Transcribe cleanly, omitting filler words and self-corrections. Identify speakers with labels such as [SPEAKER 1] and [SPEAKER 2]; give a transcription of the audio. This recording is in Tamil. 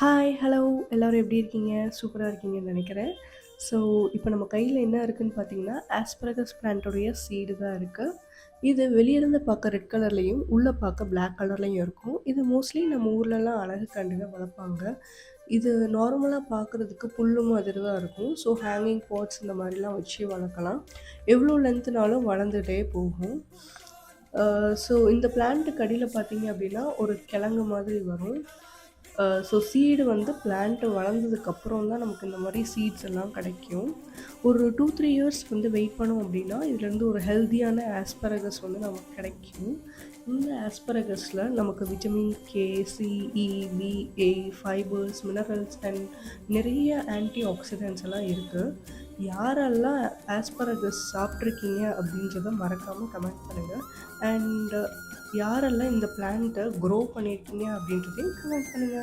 [SPEAKER 1] ஹாய், ஹலோ எல்லாரும் எப்படி இருக்கீங்க? சூப்பரா இருக்கீங்கன்னு நெனைக்கிறேன். ஸோ, இப்போ நம்ம கையில என்ன இருக்குன்னு பார்த்தீங்கன்னா, ஆஸ்பரகஸ் பிளான்ட்டோடைய சீடு தான் இருக்கு. இது வெளியிருந்து பார்க்க ரெட் கலர்லயும், உள்ள பார்க்க பிளாக் கலர்லயும் இருக்கும். இது மோஸ்ட்லி நம்ம ஊர்லலாம் அழகுக்காண்டிதான் வளர்ப்பாங்க. இது நார்மலா பார்க்குறதுக்கு புல்லு மாதிரி தான் இருக்கும். ஸோ, ஹேங்கிங் பாட்ஸ் இந்த மாரிலாம் வச்சு வளர்க்கலாம். எவ்வளோ லென்த்னாலும் வளர்ந்துட்டே போகும். ஸோ இந்த பிளான்ட்டுக்கு அடியில பார்த்தீங்க அப்படின்னா, ஒரு கிழங்கு மாதிரி வரும். ஸோ சீடு வந்து பிளான்ட் வளர்ந்ததுக்கப்புறம் தான் நமக்கு இந்த மாரி சீட்ஸ் எல்லாம் கிடைக்கும். ஒரு 2, 3 இயர்ஸ் வந்து வெயிட் பண்ணோம் அப்படின்னா, இதுலேருந்து ஒரு ஹெல்தியான ஆஸ்பரகஸ் வந்து நமக்கு கிடைக்கும். இந்த ஆஸ்பரகஸில் நமக்கு vitamin K, C, E, B, A, fibres, minerals and நிறைய ஆன்டி ஆக்ஸிடென்ட்ஸ் எல்லாம் இருக்கு. யாரெல்லாம் ஆஸ்பரகஸ் சாப்பிட்ருக்கீங்க அப்படின்றத மறக்காம கமெண்ட் பண்ணுங்க. அண்ட் யாரெல்லாம் இந்த பிளான்ட்ட க்ரோ பண்ணியிருக்கீங்க அப்படின்றதையும் கமெண்ட் பண்ணுங்க.